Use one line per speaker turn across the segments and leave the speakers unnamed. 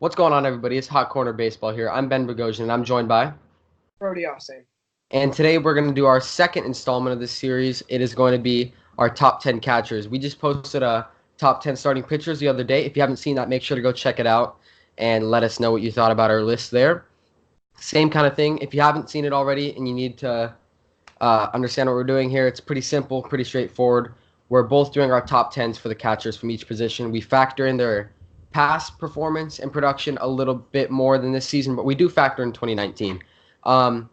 What's going on, everybody? It's Hot Corner Baseball here. I'm Ben Bogosian, and I'm joined by.
Bogosian.
And today we're going to do our second installment of this series. It is going to be our top 10 catchers. We just posted a top 10 starting pitchers the other day. If you haven't seen that, make sure to go check it out and let us know what you thought about our list there. Same kind of thing. If you haven't seen it already and you need to understand what we're doing here, it's pretty simple, pretty straightforward. We're both doing our top 10s for the catchers from each position. We factor in their past performance and production a little bit more than this season, but we do factor in 2019. Um,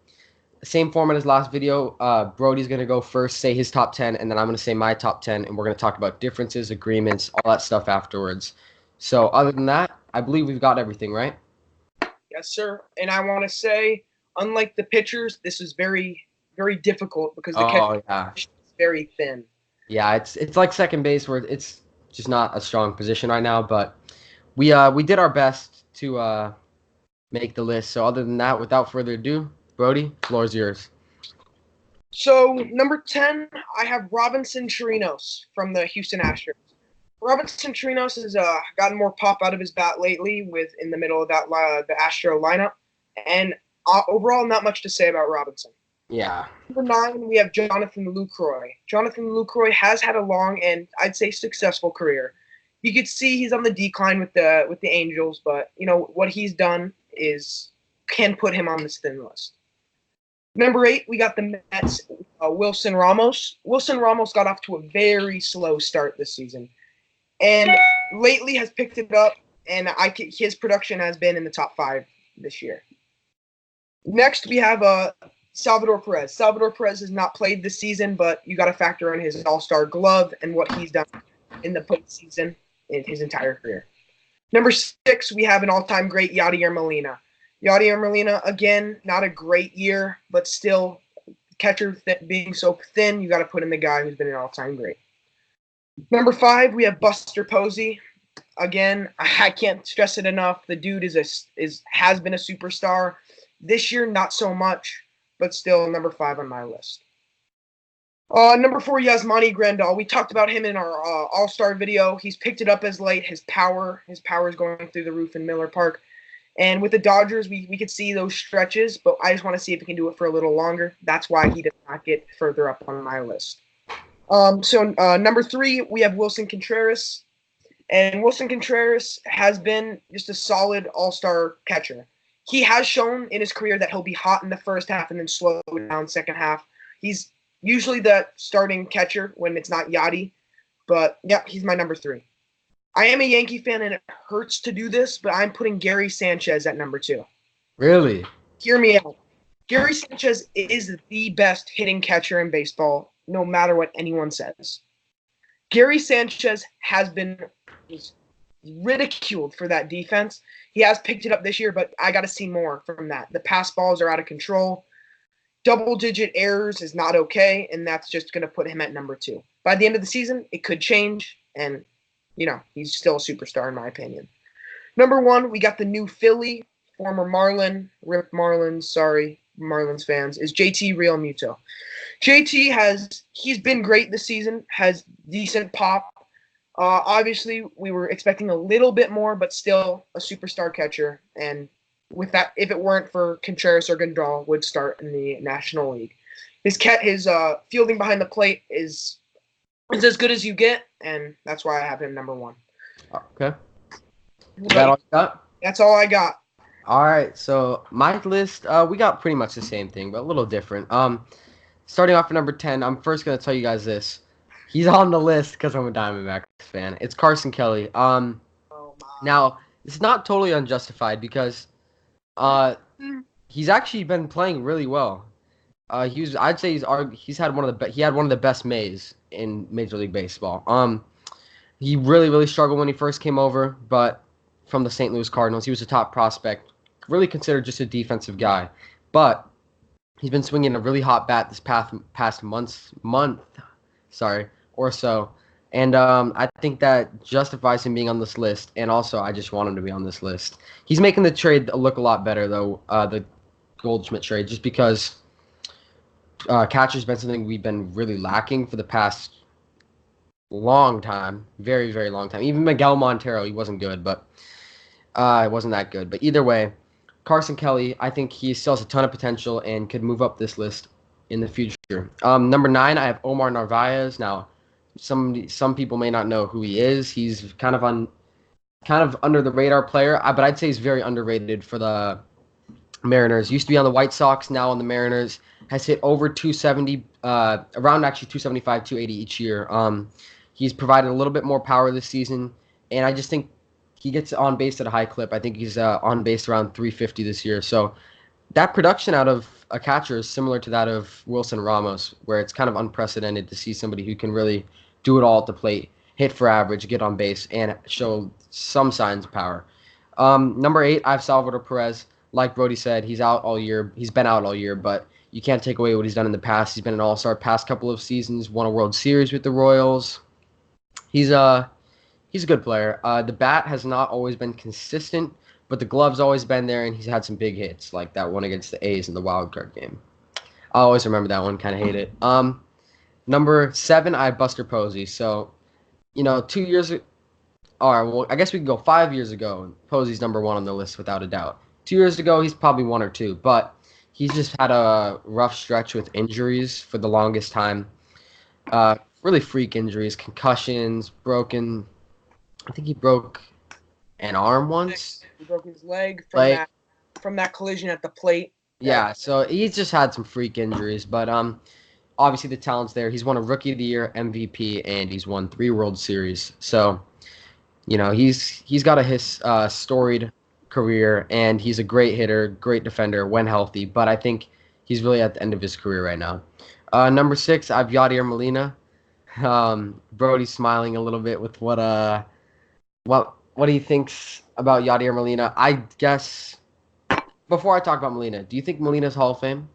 Same format as last video. Brody's going to go first, say his top 10, and then I'm going to say my top 10, and we're going to talk about differences, agreements, all that stuff afterwards. So other than that, I believe we've got everything, right?
Yes, sir. And I want to say, unlike the pitchers, this is very, very difficult because the catcher
Oh, yeah.
is very thin.
Yeah, it's like second base where it's just not a strong position right now, but we did our best to make the list. So other than that, without further ado, Brody, floor is yours.
So, number 10, I have Robinson Chirinos from the Houston Astros. Robinson Chirinos has gotten more pop out of his bat lately with in the middle of that the Astro lineup. And overall, not much to say about Robinson.
Yeah.
Number 9, we have Jonathan Lucroy. Jonathan Lucroy has had a long and I'd say successful career. You could see he's on the decline with the Angels, but you know what he's done can put him on this thin list. Number 8, we got the Mets. Wilson Ramos. Wilson Ramos got off to a very slow start this season, and lately has picked it up. And his production has been in the top 5 this year. Next, we have Salvador Perez. Salvador Perez has not played this season, but you got to factor in his All-Star glove and what he's done in the postseason in his entire career. Number 6, we have an all-time great, Yadier Molina. Yadier Molina, again, not a great year, but still, catcher being so thin, you got to put in the guy who's been an all-time great. Number 5, we have Buster Posey. Again, I can't stress it enough. The dude has been a superstar. This year, not so much, but still number 5 on my list. Number 4, Yasmani Grandal. We talked about him in our All-Star video. He's picked it up as late. His power is going through the roof in Miller Park. And with the Dodgers, we could see those stretches, but I just want to see if he can do it for a little longer. That's why he does not get further up on my list. Number 3, we have Wilson Contreras. And Wilson Contreras has been just a solid all-star catcher. He has shown in his career that he'll be hot in the first half and then slow down second half. He's usually the starting catcher when it's not Yachty. But, yeah, he's my number 3. I am a Yankee fan, and it hurts to do this, but I'm putting Gary Sanchez at number 2.
Really?
Hear me out. Gary Sanchez is the best hitting catcher in baseball, no matter what anyone says. Gary Sanchez has been ridiculed for that defense. He has picked it up this year, but I got to see more from that. The pass balls are out of control. Double-digit errors is not okay, and that's just going to put him at number 2. By the end of the season, it could change, and, you know, he's still a superstar in my opinion. Number 1, we got the new Philly, former Marlin, Rip Marlins, sorry, Marlins fans, is JT Realmuto. He's been great this season, has decent pop. Obviously, we were expecting a little bit more, but still a superstar catcher. And with that, if it weren't for Contreras or Grandal, would start in the National League. His fielding behind the plate is as good as you get, and that's why I have him number 1.
Okay. Is that all you got?
That's all I got.
All right. So my list, we got pretty much the same thing, but a little different. Starting off at number 10, I'm first gonna tell you guys this. He's on the list because I'm a Diamondbacks fan. It's Carson Kelly. Now it's not totally unjustified because he's actually been playing really well. I'd say he's had one of the best Mays in Major League Baseball. He really struggled when he first came over, but from the St. Louis Cardinals, he was a top prospect, really considered just a defensive guy, but he's been swinging a really hot bat this past month or so, and I think that justifies him being on this list, and also I just want him to be on this list. He's making the trade look a lot better, though, the Goldschmidt trade, just because catcher's been something we've been really lacking for the past long time, very long time. Even Miguel Montero, he wasn't good, but It wasn't that good. But either way, Carson Kelly, I think he still has a ton of potential and could move up this list in the future. Number 9, I have Omar Narvaez. Now, some people may not know who he is. He's kind of under the radar player, but I'd say he's very underrated for the Mariners. Used to be on the White Sox, now on the Mariners. Has hit over 270, around actually 275, 280 each year. He's provided a little bit more power this season, and I just think he gets on base at a high clip. I think he's on base around 350 this year. So that production out of a catcher is similar to that of Wilson Ramos, where it's kind of unprecedented to see somebody who can really do it all at the plate, hit for average, get on base, and show some signs of power. Number 8, I have Salvador Perez. Like Brody said, he's out all year. He's been out all year, but you can't take away what he's done in the past. He's been an all-star past couple of seasons, won a World Series with the Royals. He's a good player. The bat has not always been consistent, but the glove's always been there, and he's had some big hits, like that one against the A's in the wild card game. I always remember that one, kind of hate it. Number 7, I have Buster Posey. So, 2 years ago, all right, well, I guess we can go 5 years ago. Posey's number 1 on the list without a doubt. 2 years ago, he's probably 1 or 2, but he's just had a rough stretch with injuries for the longest time. Really freak injuries, concussions, broken. I think he broke an arm once.
He broke his leg from that collision at the plate.
Yeah, so he's just had some freak injuries, but obviously the talent's there. He's won a Rookie of the Year, MVP, and he's won 3 World Series. So, he's got a storied career, and he's a great hitter, great defender when healthy, but I think he's really at the end of his career right now. Number 6, I have Yadier Molina. Brody's smiling a little bit with what he thinks about Yadier Molina. I guess before I talk about Molina, do you think Molina's Hall of Fame?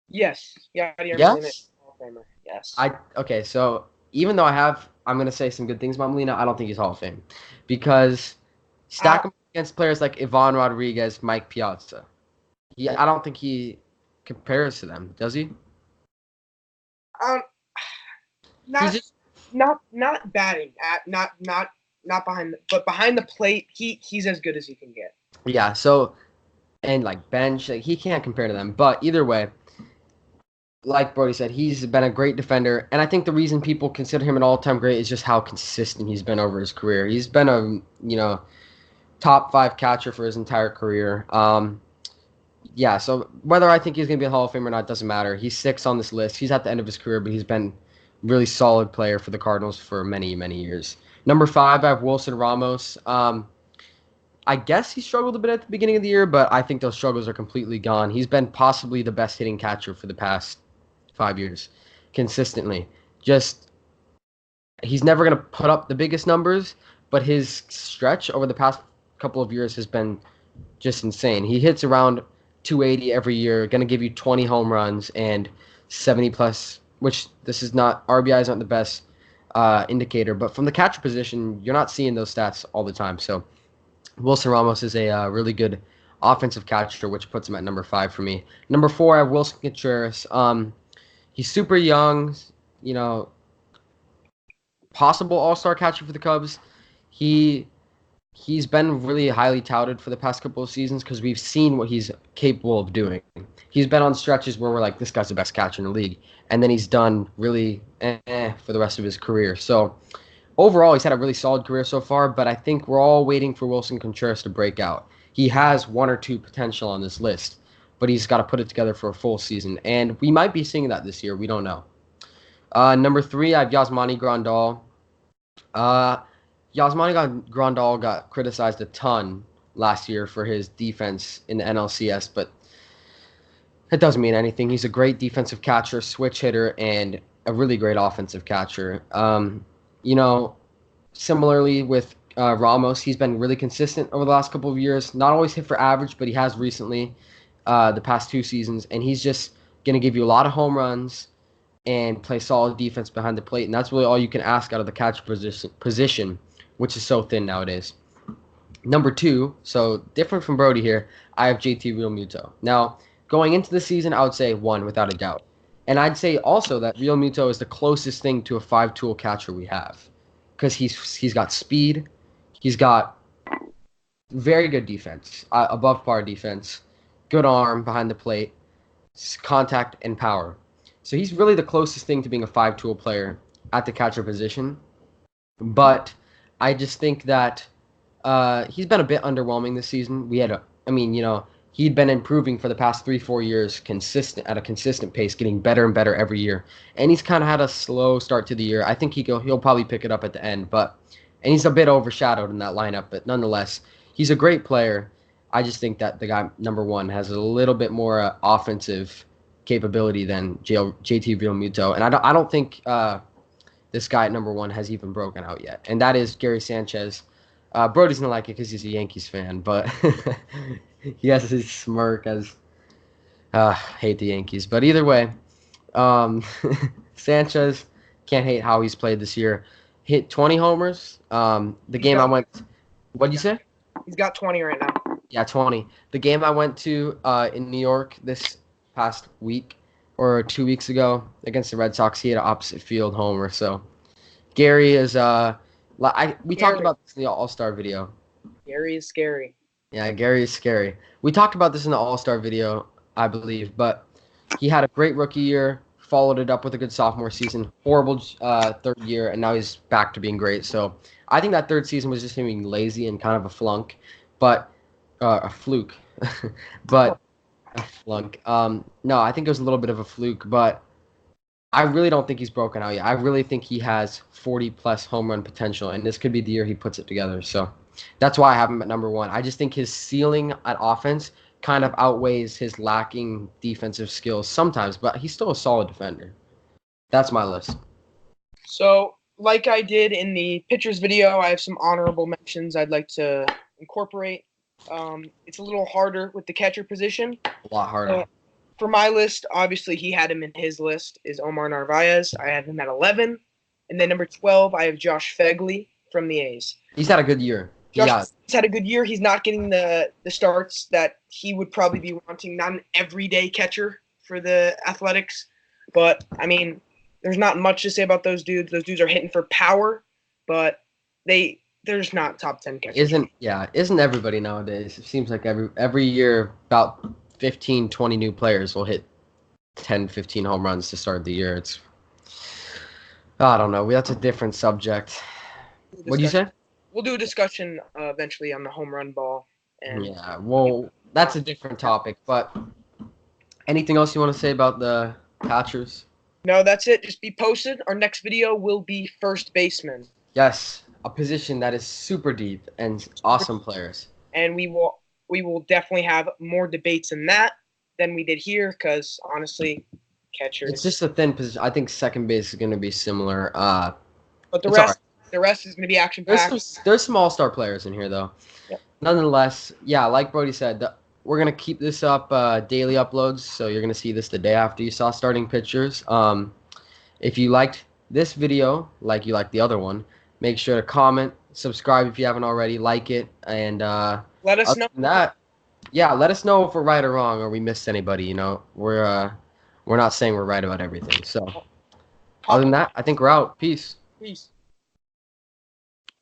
Yes. Yadier
Yes?
Molina is Hall of Famer. Yes.
Okay, so even though I'm going to say some good things about Molina, I don't think he's Hall of Fame because stack him against players like Ivan Rodriguez, Mike Piazza. I don't think he compares to them, does he?
Not batting at not behind but behind the plate he's as good as he can get.
Yeah, so and like bench, he can't compare to them. But either way, like Brody said, he's been a great defender, and I think the reason people consider him an all-time great is just how consistent he's been over his career. He's been a top 5 catcher for his entire career. Yeah, so whether I think he's going to be a Hall of Fame or not doesn't matter. He's 6 on this list. He's at the end of his career, but he's been a really solid player for the Cardinals for many, many years. Number 5, I have Wilson Ramos. I guess he struggled a bit at the beginning of the year, but I think those struggles are completely gone. He's been possibly the best hitting catcher for the past 5 years, consistently. He's never going to put up the biggest numbers, but his stretch over the past couple of years has been just insane. He hits around 280 every year, going to give you 20 home runs and 70 plus, which this is not, RBIs aren't the best indicator, but from the catcher position, you're not seeing those stats all the time. So Wilson Ramos is a really good offensive catcher, which puts him at number 5 for me. Number 4, I have Wilson Contreras. He's super young, possible all-star catcher for the Cubs. He's been really highly touted for the past couple of seasons because we've seen what he's capable of doing. He's been on stretches where we're like, this guy's the best catcher in the league. And then he's done really for the rest of his career. So overall, he's had a really solid career so far, but I think we're all waiting for Wilson Contreras to break out. He has 1 or 2 potential on this list, but he's got to put it together for a full season. And we might be seeing that this year. We don't know. Number 3, I have Yasmani Grandal. Yasmani Grandal got criticized a ton last year for his defense in the NLCS, but it doesn't mean anything. He's a great defensive catcher, switch hitter, and a really great offensive catcher. Similarly with Ramos, he's been really consistent over the last couple of years. Not always hit for average, but he has recently the past 2 seasons, and he's just going to give you a lot of home runs and play solid defense behind the plate, and that's really all you can ask out of the catcher position, which is so thin nowadays. Number 2, so different from Brody here, I have JT Realmuto. Now, going into the season, I would say 1 without a doubt. And I'd say also that Realmuto is the closest thing to a 5-tool catcher we have because he's got speed, he's got very good defense, above par defense, good arm behind the plate, contact and power. So he's really the closest thing to being a five-tool player at the catcher position. But I just think that he's been a bit underwhelming this season. He'd been improving for the past 3-4 years, at a consistent pace, getting better and better every year. And he's kind of had a slow start to the year. I think he'll probably pick it up at the end, and he's a bit overshadowed in that lineup. But nonetheless, he's a great player. I just think that the guy number one has a little bit more offensive capability than JT Realmuto, and I don't think this guy at number one has even broken out yet, and that is Gary Sanchez. Brody's gonna like it because he's a Yankees fan, but he has his smirk as hate the Yankees. But either way, Sanchez, can't hate how he's played this year. Hit 20 homers. What'd you say?
He's got 20 right now.
Yeah, 20. The game I went to in New York this past week or 2 weeks ago against the Red Sox, he had an opposite field homer. So Gary is we talked about this in the All-Star video.
Gary is scary.
Yeah, Gary is scary. We talked about this in the All-Star video, I believe, but he had a great rookie year, followed it up with a good sophomore season, horrible third year, and now he's back to being great. So I think that third season was just him being lazy and kind of a flunk, but a fluke. But a flunk. No, I think it was a little bit of a fluke, but I really don't think he's broken out yet. I really think he has 40-plus home run potential, and this could be the year he puts it together. So that's why I have him at number one. I just think his ceiling at offense kind of outweighs his lacking defensive skills sometimes, but he's still a solid defender. That's my list.
So, like I did in the pitchers video, I have some honorable mentions I'd like to incorporate. It's a little harder with the catcher position.
A lot harder.
For my list, obviously he had him in his list, is Omar Narvaez. I have him at 11. And then number 12, I have Josh Phegley from the A's.
He's had a good year.
He's had a good year. He's not getting the starts that he would probably be wanting. Not an everyday catcher for the Athletics. But, I mean, there's not much to say about those dudes. Those dudes are hitting for power, but they're just not top 10 catchers.
Isn't everybody nowadays? It seems like every year about 15, 20 new players will hit 10, 15 home runs to start the year. I don't know. That's a different subject. What do you say?
We'll do a discussion eventually on the home run ball.
Yeah, well, that's a different topic. But anything else you want to say about the catchers?
No, that's it. Just be posted. Our next video will be first baseman.
Yes, a position that is super deep and awesome players.
And we will definitely have more debates in that than we did here because, honestly, catchers.
It's just a thin position. I think second base is going to be similar.
But the rest is going to be action-packed.
There's some all-star players in here, though.
Yep.
Nonetheless, yeah, like Brody said, we're going to keep this up daily uploads, so you're going to see this the day after you saw starting pitchers. If you liked this video, like you liked the other one, make sure to comment, subscribe if you haven't already, like it, and
let us know.
Let us know if we're right or wrong or we missed anybody. You know, we're not saying we're right about everything. So, other than that, I think we're out. Peace.
Peace.